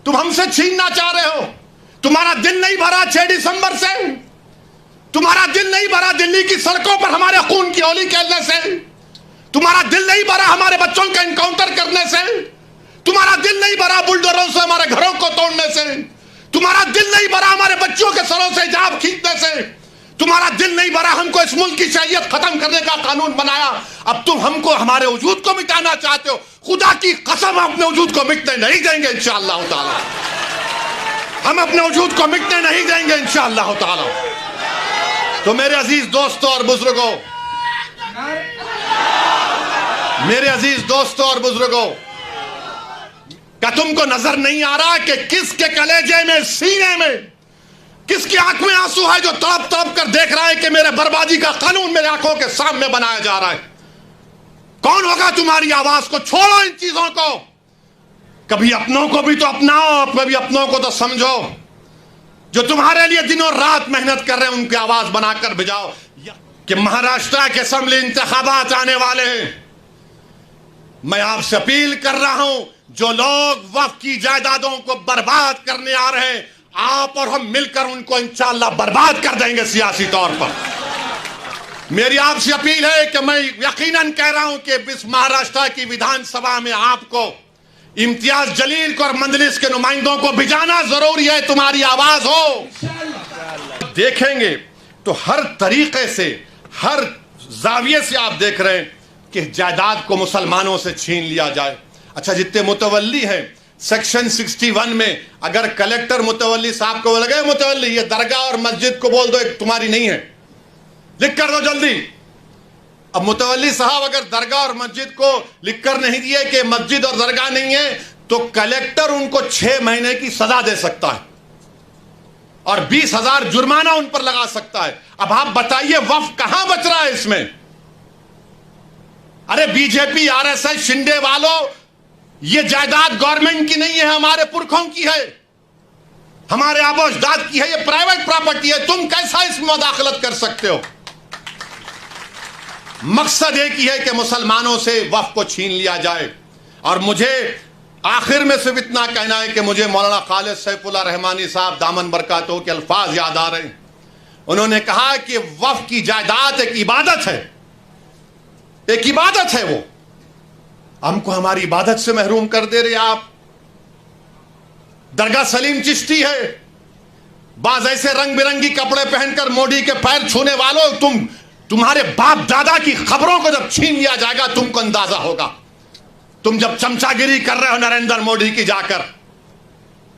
तुम हमसे छीनना चाह रहे हो। तुम्हारा दिल नहीं भरा 6 दिसंबर से, तुम्हारा दिल नहीं भरा दिल्ली की सड़कों पर हमारे खून की होली खेलने से, तुम्हारा दिल नहीं भरा हमारे बच्चों का एनकाउंटर करने से, तुम्हारा दिल नहीं भरा बुलडोजरों से हमारे घरों को तोड़ने से, तुम्हारा दिल नहीं भरा हमारे बच्चों के सरों से हिजाब खींचने से, तुम्हारा दिल नहीं भरा हमको इस मुल्क की शरीयत खत्म करने का कानून बनाया। अब तुम हमको हमारे वजूद को मिटाना चाहते हो। खुदा की कसम हम अपने वजूद को मिटने नहीं देंगे इंशाअल्लाह ताला। हम अपने वजूद को मिटने नहीं देंगे इंशाअल्लाह ताला। तो मेरे अजीज दोस्तों और बुजुर्गों, मेरे अजीज दोस्तों और बुजुर्गों, क्या तुमको नजर नहीं आ रहा कि किसके कलेजे में, सीने में, किसकी आंख में आंसू है जो तड़प तड़प कर देख रहा है कि मेरे बर्बादी का कानून मेरे आंखों के सामने बनाया जा रहा है? कौन होगा तुम्हारी आवाज को? छोड़ो इन चीजों को। कभी अपनों को भी तो अपनाओ, कभी अपनों को तो समझो। जो तुम्हारे लिए दिनों रात मेहनत कर रहे हैं उनकी आवाज बनाकर भिजाओ। कि महाराष्ट्र के असेंबली इंतखाबात आने वाले हैं। मैं आपसे अपील कर रहा हूं, जो लोग वक्फ की जायदादों को बर्बाद करने आ रहे हैं, आप और हम मिलकर उनको इंशाअल्लाह बर्बाद कर देंगे सियासी तौर पर। मेरी आपसे अपील है कि मैं यकीनन कह रहा हूं कि इस महाराष्ट्र की विधानसभा में आपको, इम्तियाज जलील को और मंजलिस के नुमाइंदों को भिजाना जरूरी है। तुम्हारी आवाज हो। देखेंगे तो हर तरीके से, हर जाविये से आप देख रहे हैं कि जायदाद को मुसलमानों से छीन लिया जाए। अच्छा, जितने मुतवल्ली हैं, सेक्शन 61 में अगर कलेक्टर मुतवल्ली साहब को लगे, मुतवल्ली ये दरगाह और मस्जिद को बोल दो एक तुम्हारी नहीं है, लिख कर दो जल्दी। अब मुतवल्ली साहब अगर दरगाह और मस्जिद को लिख कर नहीं दिए कि मस्जिद और दरगाह नहीं है, तो कलेक्टर उनको 6 महीने की सजा दे सकता है और 20,000 जुर्माना उन पर लगा सकता है। अब आप बताइए वक्फ कहां बच रहा है इसमें? अरे बीजेपी, आरएसएस, शिंदे वालों, ये जायदाद गवर्नमेंट की नहीं है, हमारे पुरखों की है, हमारे आबो अजदाद की है, ये प्राइवेट प्रॉपर्टी है। तुम कैसा इसमें मुदाखलत कर सकते हो? मकसद एक ही है कि मुसलमानों से वक्फ को छीन लिया जाए। और मुझे आखिर में सिर्फ इतना कहना है कि मुझे मौलाना खालिद सैफुल्लाह रहमानी साहब दामन बरकातहू के अल्फाज याद आ रहे हैं। उन्होंने कहा कि वक्फ की जायदाद एक इबादत है, एक इबादत है। वो हमको हमारी इबादत से महरूम कर दे रहे आप। दरगाह सलीम चिश्ती है, बाज ऐसे रंग बिरंगी कपड़े पहनकर मोदी के पैर छूने वालों, तुम्हारे बाप दादा की खबरों को जब छीन लिया जाएगा तुमको अंदाजा होगा। तुम जब चमचागिरी कर रहे हो नरेंद्र मोदी की जाकर,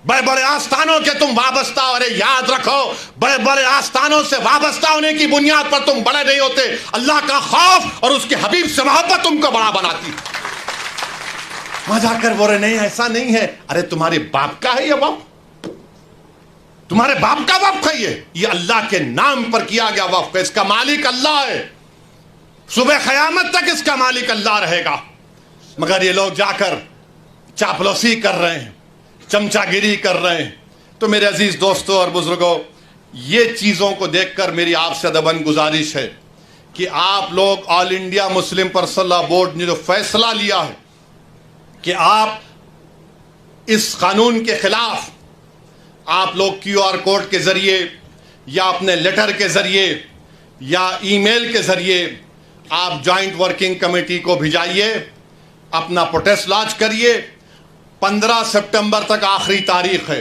बड़े बड़े आस्थानों के तुम वाबस्ता, अरे याद रखो, बड़े बड़े आस्थानों से वाबस्ता होने की बुनियाद पर तुम बड़े नहीं होते। अल्लाह का खौफ और उसके हबीब से मोहब्बत तुमको बड़ा बनाती। वहां जाकर बोले नहीं ऐसा नहीं है। अरे तुम्हारे बाप का है ये वक्फ, तुम्हारे बाप का वक्फ है ये अल्लाह के नाम पर किया गया वक्फ है। इसका मालिक अल्लाह है, सुबह क़यामत तक इसका मालिक अल्लाह रहेगा। मगर ये लोग जाकर चापलूसी कर रहे हैं, चमचागिरी कर रहे हैं। तो मेरे अजीज दोस्तों और बुजुर्गों, ये चीजों को देखकर मेरी आपसे अदबन गुजारिश है कि आप लोग all India Muslim personal law board ने जो फैसला लिया है कि आप इस कानून के खिलाफ आप लोग QR कोड के जरिए या अपने लेटर के जरिए या ईमेल के जरिए आप जॉइंट वर्किंग कमेटी को भिजाइए, अपना प्रोटेस्ट लॉन्च करिए। 15 सितंबर तक आखिरी तारीख है,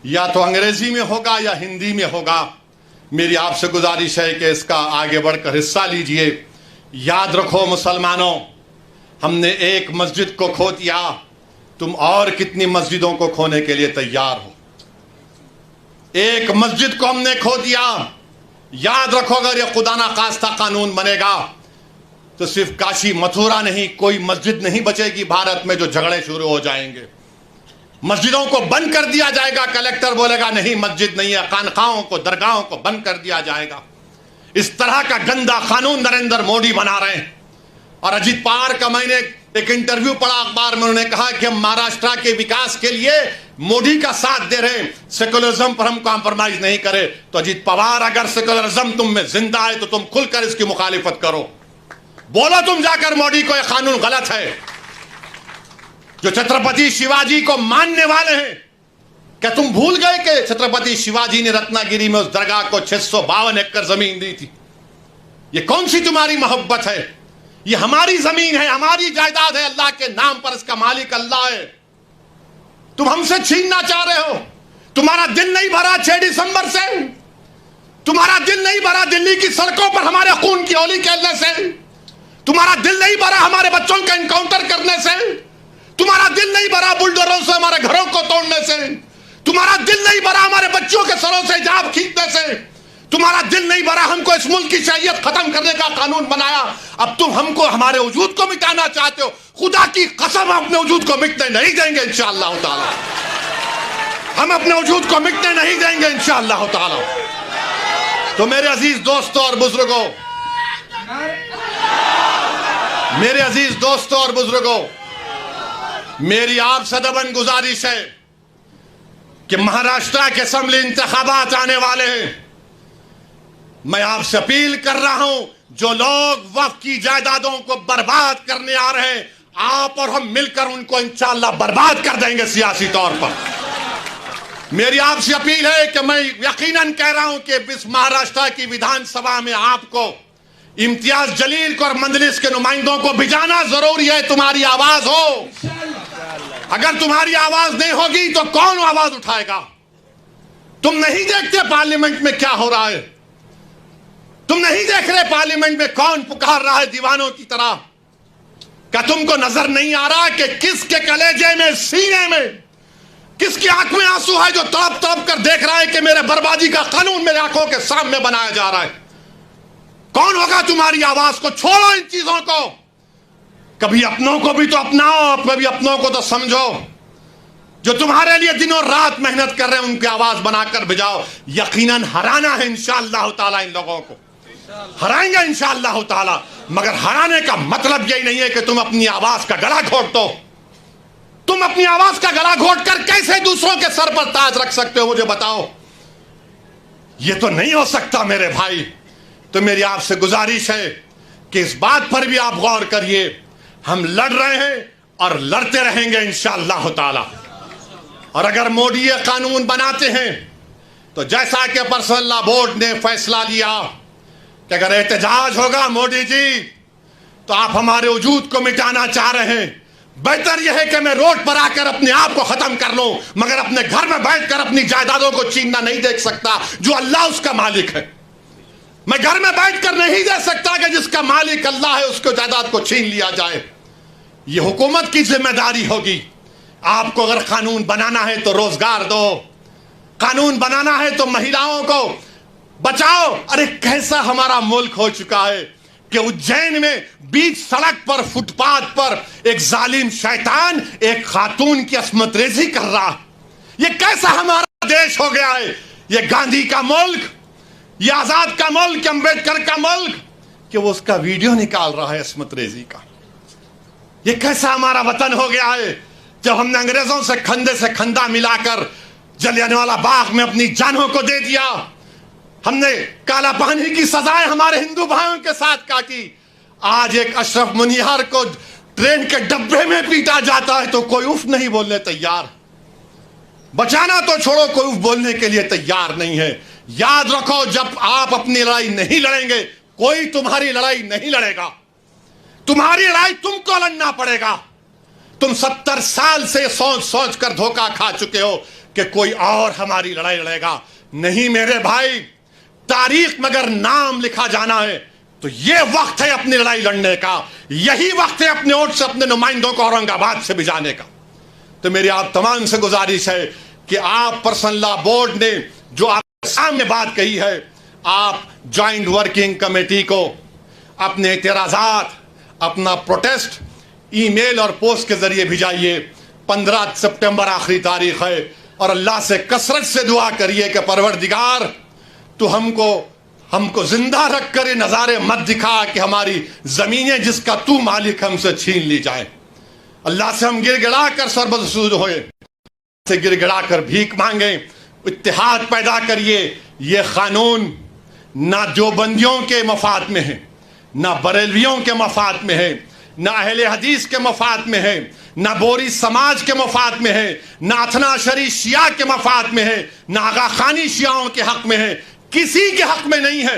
या तो अंग्रेजी में होगा या हिंदी में होगा। मेरी आपसे गुजारिश है कि इसका आगे बढ़कर हिस्सा लीजिए। याद रखो मुसलमानों, हमने एक मस्जिद को खो दिया, तुम और कितनी मस्जिदों को खोने के लिए तैयार हो? एक मस्जिद को हमने खो दिया। याद रखो, अगर ये खुदा ना खास्ता कानून बनेगा तो सिर्फ काशी मथुरा नहीं, कोई मस्जिद नहीं बचेगी भारत में, जो झगड़े शुरू हो जाएंगे। मस्जिदों को बंद कर दिया जाएगा, कलेक्टर बोलेगा नहीं मस्जिद नहीं है, खानकाहों को, दरगाहों को बंद कर दिया जाएगा। इस तरह का गंदा कानून नरेंद्र मोदी बना रहे हैं। और अजीत पवार का मैंने एक इंटरव्यू पढ़ा अखबार में, उन्होंने कहा कि हम महाराष्ट्र के विकास के लिए मोदी का साथ दे रहे हैं, सेकुलरिज्म पर हम कॉम्प्रोमाइज नहीं करे। तो अजीत पवार, अगर सेकुलरिज्म तुम में जिंदा है तो तुम खुलकर इसकी मुखालिफत करो, बोलो तुम जाकर मोदी को यह कानून गलत है। जो छत्रपति शिवाजी को मानने वाले हैं, क्या तुम भूल गए कि छत्रपति शिवाजी ने रत्नागिरी में उस दरगाह को 652 एकड़ जमीन दी थी? ये कौन सी तुम्हारी मोहब्बत है? ये हमारी जमीन है, हमारी जायदाद है, अल्लाह के नाम पर इसका मालिक अल्लाह है। तुम हमसे छीनना चाह रहे हो। तुम्हारा दिल नहीं भरा 6 दिसंबर से? तुम्हारा दिल नहीं भरा दिल्ली की सड़कों पर हमारे खून की होली खेलने से? तुम्हारा दिल नहीं भरा हमारे बच्चों का एनकाउंटर करने से? तुम्हारा दिल नहीं भरा बुलडोजरों से हमारे घरों को तोड़ने से? तुम्हारा दिल नहीं भरा हमारे बच्चों के सरों से हिजाब खींचने से? तुम्हारा दिल नहीं भरा हमको इस मुल्क की शरीयत खत्म करने का कानून बनाया? अब तुम हमको हमारे वजूद को मिटाना चाहते हो। खुदा की कसम अपने वजूद को मिटने नहीं देंगे इंशाअल्लाह ताला। हम अपने वजूद को मिटने नहीं देंगे इंशाअल्लाह ताला। तो मेरे अजीज दोस्तों और बुजुर्गों, मेरे अजीज दोस्तों और बुजुर्गों, मेरी आपसे दबन गुजारिश है कि महाराष्ट्र के असेंबली इंतखाबात आने वाले हैं। मैं आपसे अपील कर रहा हूं, जो लोग वक्फ की जायदादों को बर्बाद करने आ रहे हैं, आप और हम मिलकर उनको इंशाअल्लाह बर्बाद कर देंगे सियासी तौर पर। मेरी आपसे अपील है कि मैं यकीनन कह रहा हूं कि इस महाराष्ट्र की विधानसभा में आपको इम्तियाज जलील को और मंजलिस के नुमाइंदों को भिजाना जरूरी है। तुम्हारी आवाज हो, अगर तुम्हारी आवाज नहीं होगी तो कौन आवाज उठाएगा? तुम नहीं देखते पार्लियामेंट में क्या हो रहा है? तुम नहीं देख रहे पार्लियामेंट में कौन पुकार रहा है दीवानों की तरह? क्या तुमको नजर नहीं आ रहा कि किसके कलेजे में, सीने में, किसकी आंख में आंसू है जो तड़प तड़प कर देख रहा है कि मेरे बर्बादी का कानून मेरे आंखों के सामने बनाया जा रहा है? कौन होगा तुम्हारी आवाज को? छोड़ो इन चीजों को। कभी अपनों को भी तो अपनाओ, कभी अपनों को तो समझो। जो तुम्हारे लिए दिनों रात मेहनत कर रहे हैं उनकी आवाज बनाकर भिजाओ। यकीनन हराना है इंशाअल्लाह ताला, इन लोगों को हराएंगे इंशाअल्लाह ताला। मगर हराने का मतलब यही नहीं है कि तुम अपनी आवाज का गला घोट दो। तुम अपनी आवाज का गला घोट कर कैसे दूसरों के सर पर ताज रख सकते हो, मुझे बताओ? यह तो नहीं हो सकता मेरे भाई। तो मेरी आपसे गुजारिश है कि इस बात पर भी आप गौर करिए। हम लड़ रहे हैं और लड़ते रहेंगे इंशाअल्लाह ताला। और अगर मोदी ये कानून बनाते हैं तो जैसा कि पर्सनल लॉ बोर्ड ने फैसला लिया कि अगर एहतजाज होगा मोदी जी तो आप हमारे वजूद को मिटाना चाह रहे हैं, बेहतर यह है कि मैं रोड पर आकर अपने आप को खत्म कर लूं, मगर अपने घर में बैठकर अपनी जायदादों को छीनना नहीं देख सकता जो अल्लाह उसका मालिक है। मैं घर में बैठकर नहीं दे सकता कि जिसका मालिक अल्लाह है उसको जायदाद को छीन लिया जाए। यह हुकूमत की जिम्मेदारी होगी। आपको अगर कानून बनाना है तो रोजगार दो, कानून बनाना है तो महिलाओं को बचाओ। अरे कैसा हमारा मुल्क हो चुका है कि उज्जैन में बीच सड़क पर, फुटपाथ पर एक जालिम शैतान एक खातून की अस्मत रेजी कर रहा। ये कैसा हमारा देश हो गया है? ये गांधी का मुल्क, ये आजाद का मुल्क, अंबेडकर का मुल्क, कि वो उसका वीडियो निकाल रहा है अस्मत रेजी का। ये कैसा हमारा वतन हो गया है जब हमने अंग्रेजों से कंधे से कंधा मिलाकर जलियांवाला बाग में अपनी जानों को दे दिया। हमने काला पानी की सजाएं हमारे हिंदू भाइयों के साथ काटी। आज एक अशरफ मुनियार को ट्रेन के डब्बे में पीटा जाता है तो कोई उफ नहीं बोलने तैयार। बचाना तो छोड़ो, कोई उफ बोलने के लिए तैयार नहीं है। याद रखो, जब आप अपनी लड़ाई नहीं लड़ेंगे कोई तुम्हारी लड़ाई नहीं लड़ेगा। तुम्हारी लड़ाई तुमको लड़ना पड़ेगा। तुम 70 साल से सोच सोच कर धोखा खा चुके हो कि कोई और हमारी लड़ाई लड़ेगा। नहीं मेरे भाई, तारीख में अगर नाम लिखा जाना है तो यह वक्त है अपनी लड़ाई लड़ने का। यही वक्त है अपने वोट से अपने नुमाइंदों को औरंगाबाद से भिजाने का। तो मेरी आप तमाम से गुजारिश है कि आप पर्सनल लॉ बोर्ड ने जो आपके सामने बात कही है, आप ज्वाइंट वर्किंग कमेटी को अपने एतराजात, अपना प्रोटेस्ट ईमेल और पोस्ट के जरिए भिजाइए। 15 सितंबर आखिरी तारीख है और अल्लाह से कसरत से दुआ करिए कि परवरदिगार तो हमको जिंदा रख कर ये नज़ारे मत दिखा कि हमारी ज़मीनें जिसका तू मालिक हमसे छीन ली जाए। अल्लाह से हम गिड़गिड़ा कर सरबसूद होए, से गिड़गिड़ा कर भीख मांगे। इत्तेहाद पैदा करिए। ये कानून ना देवबंदियों के मफाद में है, ना बरेलवियों के मफाद में है, ना अहले हदीस के मफाद में है, ना बोरी समाज के मफाद में है, ना अथना शरी शिया के मफाद में है, ना आगा खानी शियाओं के हक में है, किसी के हक में नहीं है।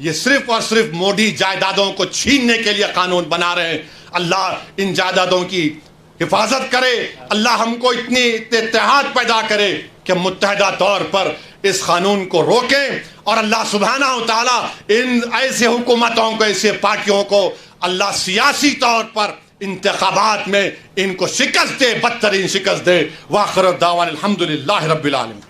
ये सिर्फ और सिर्फ मोदी जायदादों को छीनने के लिए कानून बना रहे हैं। अल्लाह इन जायदादों की हिफाजत करे, अल्लाह हमको इतनी इत्तेहाद पैदा करे कि मुत्तहदा तौर पर इस कानून को रोकें, और अल्लाह सुब्हानहू तआला इन ऐसे हुकूमतों को, ऐसे पार्टियों को अल्लाह सियासी तौर पर इंतखाबात में इनको शिकस्त दे, बदतरीन शिकस्त दे। वाखिर दावाना अल्हम्दुलिल्लाहि रब्बिल आलमीन।